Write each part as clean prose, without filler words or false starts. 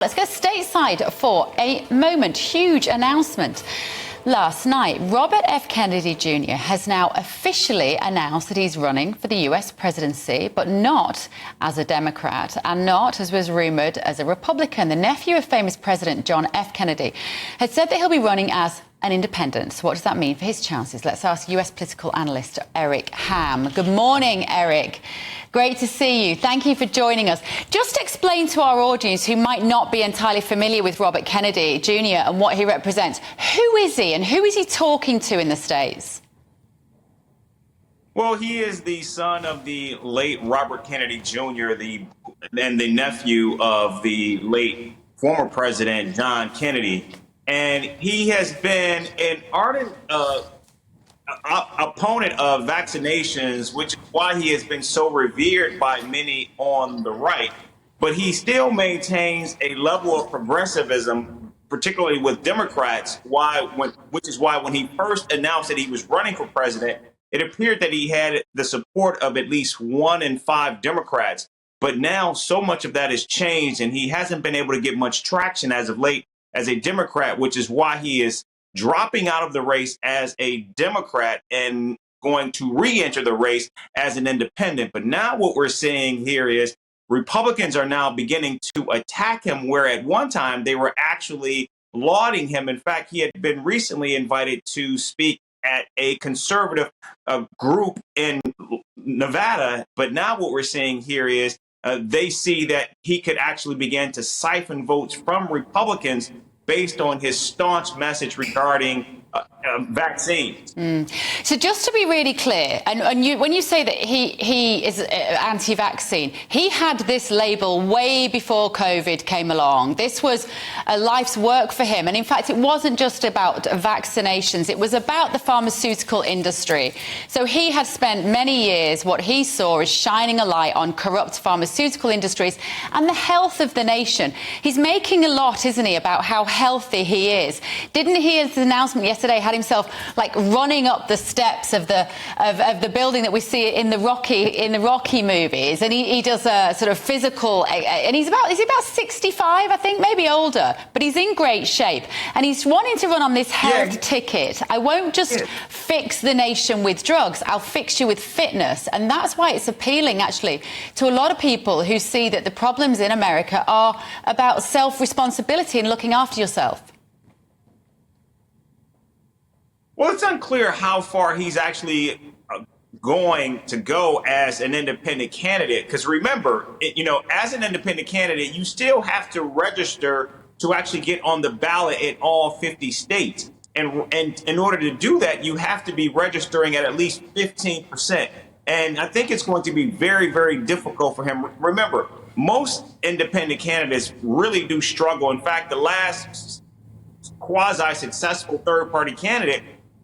Let's go stateside for a moment. Huge announcement. Last night, Robert F. Kennedy Jr. has now officially announced that he's running for the US presidency, but not as a Democrat and not, as was rumoured, as a Republican. The nephew of famous President John F. Kennedy had said that he'll be running as an independent. So what does that mean for his chances? Let's ask US political analyst Eric Ham. Good morning, Eric. Great to see you. Thank you for joining us. Just explain to our audience who might not be entirely familiar with Robert Kennedy Jr. and what he represents. Who is he and who is he talking to in the States? Well, he is the son of the late Robert Kennedy Jr., and the nephew of the late former President John Kennedy. And he has been an ardent opponent of vaccinations, which is why he has been so revered by many on the right. But he still maintains a level of progressivism, particularly with Democrats, which is why when he first announced that he was running for president, it appeared that he had the support of at least 1 in 5 Democrats. But now so much of that has changed, and he hasn't been able to get much traction as of late as a Democrat, which is why he is dropping out of the race as a Democrat and going to re-enter the race as an independent. But now what we're seeing here is Republicans are now beginning to attack him, where at one time they were actually lauding him. In fact, he had been recently invited to speak at a conservative group in Nevada. But now what we're seeing here is they see that he could actually begin to siphon votes from Republicans based on his staunch message regarding vaccines. So just to be really clear, and when you say that he is anti-vaccine, he had this label way before COVID came along. This was a life's work for him. And in fact, it wasn't just about vaccinations. It was about the pharmaceutical industry. So he had spent many years, what he saw is shining a light on corrupt pharmaceutical industries and the health of the nation. He's making a lot, isn't he, about how healthy he is. Didn't he, his announcement yesterday, had himself like running up the steps of the building that we see in the Rocky movies, and he does a sort of physical, and is he about 65, I think, maybe older, but he's in great shape, and he's wanting to run on this health ticket. I won't just fix the nation with drugs, I'll fix you with fitness. And that's why it's appealing actually to a lot of people who see that the problems in America are about self-responsibility and looking after yourself. Well, it's unclear how far he's actually going to go as an independent candidate. Because remember, as an independent candidate, you still have to register to actually get on the ballot in all 50 states. And in order to do that, you have to be registering at least 15%. And I think it's going to be very, very difficult for him. Remember, most independent candidates really do struggle. In fact, the last quasi-successful third-party candidate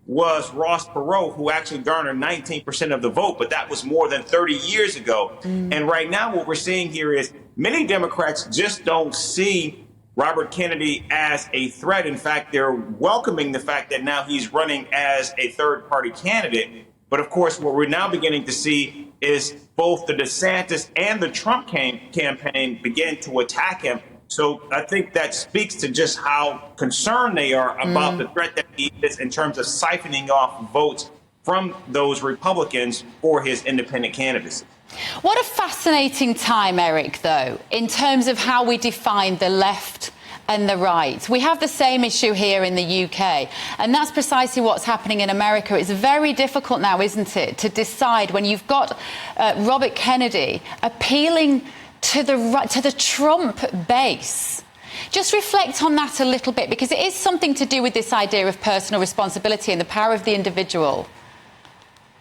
was Ross Perot, who actually garnered 19% of the vote, but that was more than 30 years ago. And right now what we're seeing here is many Democrats just don't see Robert Kennedy as a threat. In fact, they're welcoming the fact that now he's running as a third-party candidate. But of course, what we're now beginning to see is both the DeSantis and the Trump campaign begin to attack him. So I think that speaks to just how concerned they are about the threat that he is in terms of siphoning off votes from those Republicans for his independent candidacy. What a fascinating time, Eric, though, in terms of how we define the left and the right. We have the same issue here in the UK, and that's precisely what's happening in America. It's very difficult now, isn't it, to decide when you've got Robert Kennedy appealing to the Trump base. Just reflect on that a little bit, because it is something to do with this idea of personal responsibility and the power of the individual.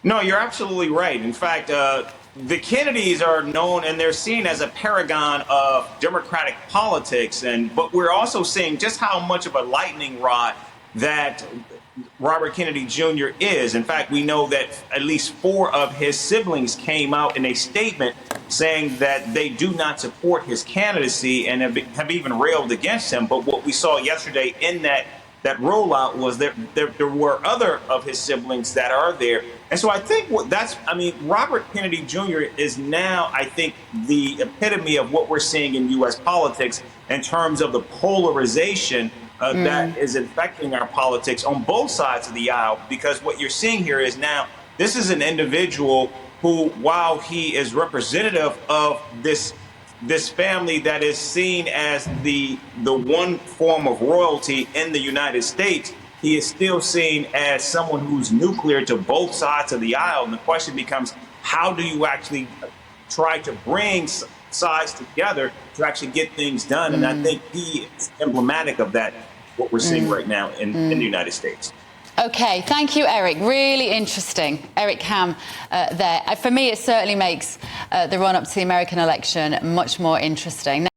No, you're absolutely right. In fact, the Kennedys are known and they're seen as a paragon of Democratic politics. But we're also seeing just how much of a lightning rod that Robert Kennedy Jr. is. In fact, we know that at least 4 of his siblings came out in a statement saying that they do not support his candidacy and have even railed against him. But what we saw yesterday in that rollout was there were other of his siblings that are there. And so I think Robert Kennedy Jr. is now, I think, the epitome of what we're seeing in U.S. politics. in terms of the polarization that is infecting our politics on both sides of the aisle. Because what you're seeing here is now this is an individual who, while he is representative of this family that is seen as the one form of royalty in the United States, he is still seen as someone who's nuclear to both sides of the aisle. And the question becomes, how do you actually try to bring sides together to actually get things done? And I think he is emblematic of that, what we're seeing right now in the United States. Okay, thank you, Eric. Really interesting. Eric Ham there. For me, it certainly makes the run-up to the American election much more interesting.